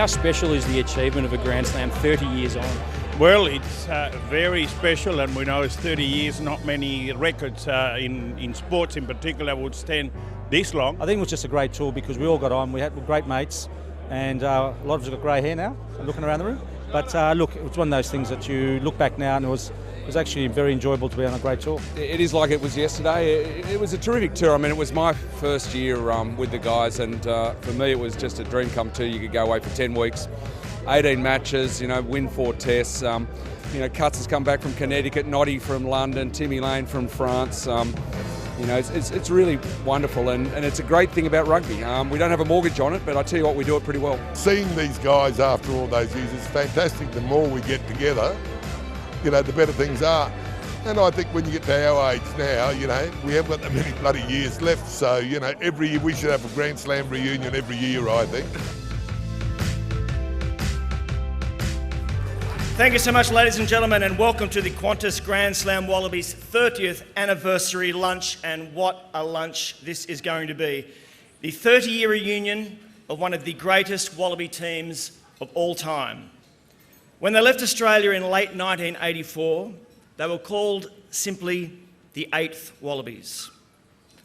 How special is the achievement of a Grand Slam 30 years on? Well, it's very special, and we know it's 30 years, not many records in sports in particular would stand this long. I think it was just a great tour because we all got on. We had great mates, and a lot of us got grey hair now, looking around the room. But look, it was one of those things that you look back now and it was actually very enjoyable to be on a great tour. It is like it was yesterday. It was a terrific tour. I mean, it was my first year with the guys, and for me it was just a dream come true. You could go away for 10 weeks, 18 matches, win 4 tests. Cuts has come back from Connecticut, Noddy from London, Timmy Lane from France. It's really wonderful, and it's a great thing about rugby. We don't have a mortgage on it, but I tell you what, we do it pretty well. Seeing these guys after all those years is fantastic. The more we get together, the better things are. And I think when you get to our age now, we haven't got that many bloody years left. So, every year we should have a Grand Slam reunion every year, I think. Thank you so much, ladies and gentlemen, and welcome to the Qantas Grand Slam Wallabies 30th anniversary lunch. And what a lunch this is going to be. The 30-year reunion of one of the greatest Wallaby teams of all time. When they left Australia in late 1984, they were called simply the 8th Wallabies.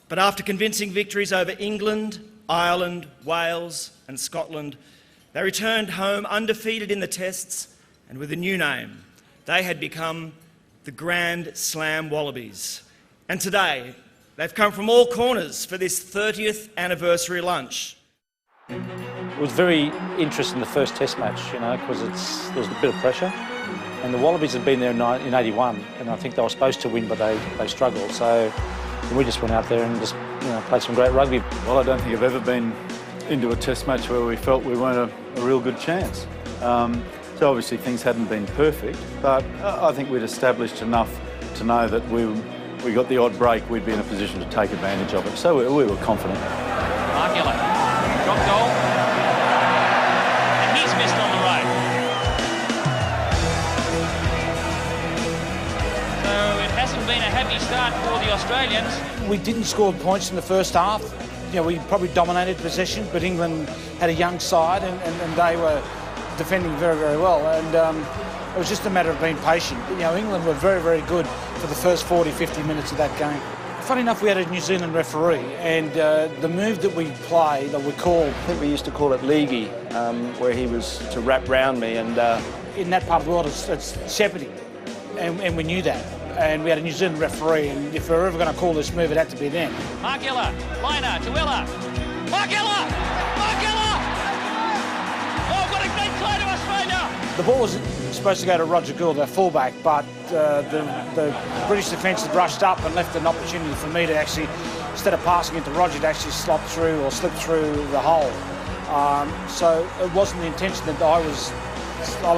But after convincing victories over England, Ireland, Wales and Scotland, they returned home undefeated in the tests, and with a new name, they had become the Grand Slam Wallabies. And today, they've come from all corners for this 30th anniversary lunch. It was very interesting, the first test match, because there was a bit of pressure. And the Wallabies had been there in 81, and I think they were supposed to win, but they struggled. So we just went out there and just played some great rugby. Well, I don't think I've ever been into a test match where we felt we weren't a real good chance. So obviously things hadn't been perfect, but I think we'd established enough to know that we got the odd break, we'd be in a position to take advantage of it. So we were confident. Markella, drop goal, and he's missed on the right. So it hasn't been a happy start for the Australians. We didn't score points in the first half. We probably dominated possession, but England had a young side and they were defending very, very well, and it was just a matter of being patient. England were very, very good for the first 40, 50 minutes of that game. Funny enough, we had a New Zealand referee, and the move that we played, or we called, I think we used to call it leaguey, where he was to wrap round me, and in that part of the world it's shepherding, and we knew that. And we had a New Zealand referee, and if we were ever going to call this move, it had to be then. Markella, liner to Ella. Markella! Oh, what a great try to Australia! The ball was supposed to go to Roger Gould, our fullback, but the British defence had rushed up and left an opportunity for me to actually, instead of passing it to Roger, to actually slip through the hole. So it wasn't the intention that I was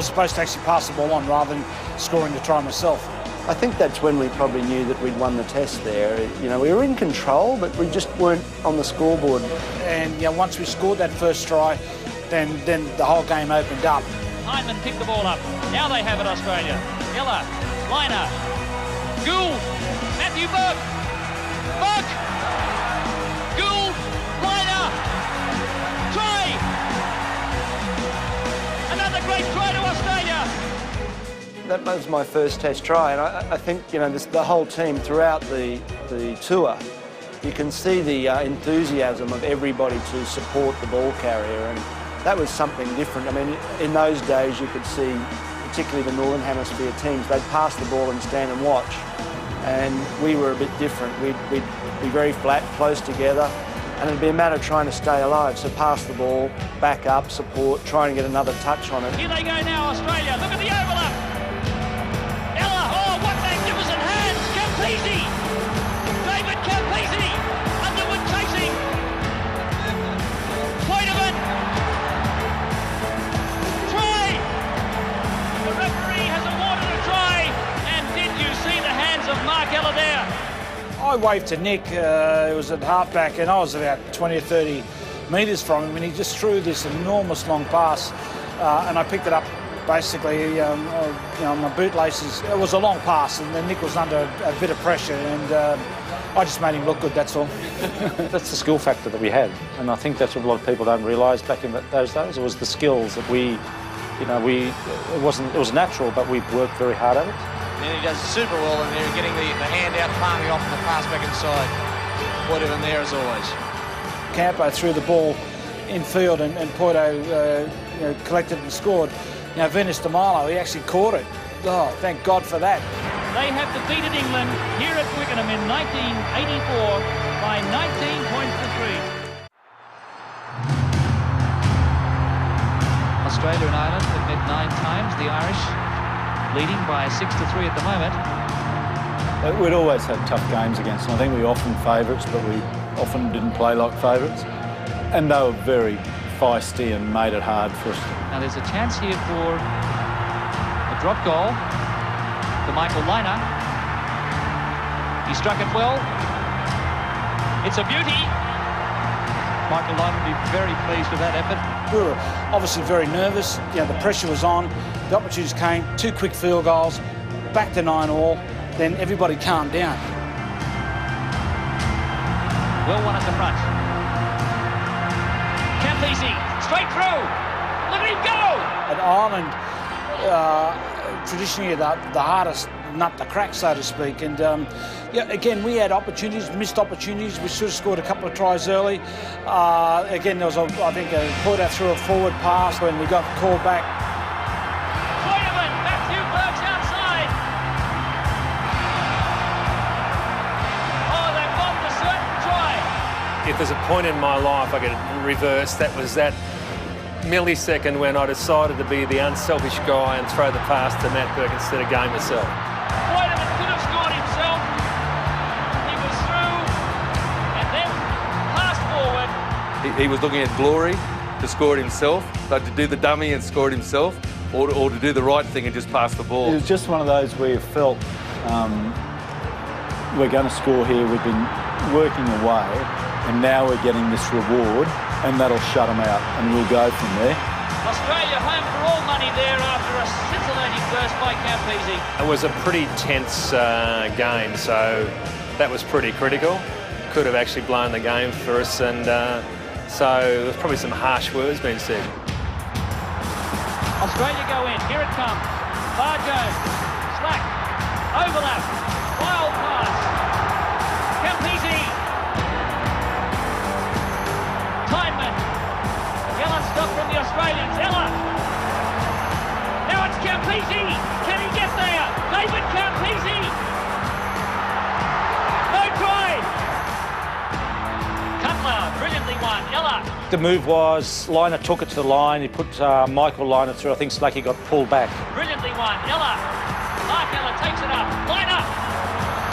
supposed to actually pass the ball on rather than scoring the try myself. I think that's when we probably knew that we'd won the test there. We were in control, but we just weren't on the scoreboard. And once we scored that first try, then the whole game opened up. Hindman picked the ball up. Now they have it, Australia. Ella, liner, Gould, Matthew Burke, Gould, liner, try! Another great try to Australia! That was my first test try, and I think the whole team throughout the tour, you can see the enthusiasm of everybody to support the ball carrier, and that was something different. I mean, in those days you could see, particularly the Northern Hemisphere teams, they'd pass the ball and stand and watch, and we were a bit different. We'd be very flat, close together, and it'd be a matter of trying to stay alive. So pass the ball, back up, support, try and get another touch on it. Here they go now, Australia. Look at the overlap. Ella, oh, what magnificent hands! Campese! David Campese! Underwood chasing! Pointerman! Try! The referee has awarded a try, and did you see the hands of Mark Ella there? I waved to Nick, it was at halfback, and I was about 20 or 30 metres from him, and he just threw this enormous long pass, and I picked it up basically on my bootlaces. It was a long pass, and then Nick was under a bit of pressure, and I just made him look good, that's all. That's the skill factor that we had, and I think that's what a lot of people don't realise back in those days. It was the skills that it was natural, but we worked very hard at it. And he does super well in there, getting the hand out, palming off and the pass back inside. Porto in there as always. Campo threw the ball in field and Porto collected and scored. Now Venus de Milo, he actually caught it. Oh, thank God for that. They have defeated England here at Twickenham in 1984 by 19 points to 3. Australia and Ireland have met 9 times. The Irish leading by 6-3 at the moment. We'd always had tough games against them. I think we were often favourites, but we often didn't play like favourites. And they were very feisty and made it hard for us. Now there's a chance here for a drop goal for Michael Liner. He struck it well. It's a beauty. Michael Liner will be very pleased with that effort. We were obviously very nervous. The pressure was on. The opportunities came. 2 quick field goals. Back to 9-all. Then everybody calmed down. Well won at the front. Campese, straight through. Look at him go! At Ireland, traditionally the hardest nut to crack, so to speak. And again, we had opportunities, missed opportunities. We should have scored a couple of tries early. Again, there was, I think, a Porto threw a forward pass when we got called back. Matthew Burke's outside. Oh, they bombed a certain try. If there's a point in my life I could reverse, that was that millisecond when I decided to be the unselfish guy and throw the pass to Matt Burke instead of going myself. Wallabies could have scored himself. He was through and then passed forward. He was looking at glory to score it himself, but to do the dummy and score it himself, or to do the right thing and just pass the ball. It was just one of those where you felt we're going to score here. We've been working away, and now we're getting this reward, and that'll shut them out, and we'll go from there. Australia home for all money there after a scintillating burst by Campese. It was a pretty tense game, so that was pretty critical. Could have actually blown the game for us, and so there was probably some harsh words being said. Australia go in, here it comes. Barjo, slack, overlap, wild pass. Campese. Tideman. Yellow stop from the Australians. Ella. Now it's Campese. Can he get there? David Campese. No try. Cutler, brilliantly won. Ella. The move was, Liner took it to the line, he put Michael Liner through, I think Slacky got pulled back. Brilliantly won. Ella. Mark Ella takes it up. Liner.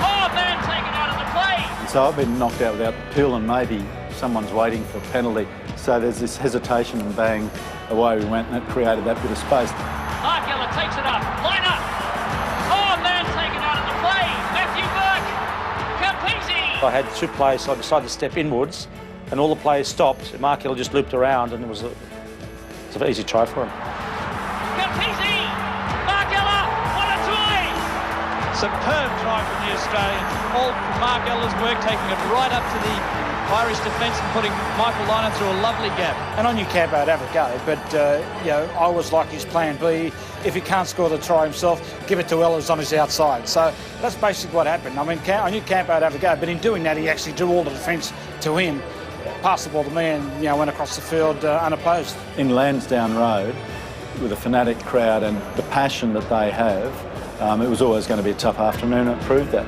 Oh, man, taken out of the play. So I've been knocked out without the pill, and maybe someone's waiting for a penalty. So there's this hesitation, and bang, away we went, and it created that bit of space. Mark Ella takes it up. Liner. Oh, man, taken out of the play. Matthew Burke. Campese. I had 2 players, so I decided to step inwards, and all the players stopped. Mark Hill just looped around, and it's an easy try for him. Campese! Mark Ella! What a try! Superb try from the Australians. All from Mark Ella's work, taking it right up to the Irish defence and putting Michael Liner through a lovely gap. And I knew Campo would have a go, but I was like his plan B. If he can't score the try himself, give it to Ellis on his outside. So that's basically what happened. I mean, I knew Campo would have a go, but in doing that, he actually drew all the defence to him, passed the ball to me, and went across the field unopposed. In Lansdowne Road, with a fanatic crowd and the passion that they have, it was always going to be a tough afternoon, and it proved that.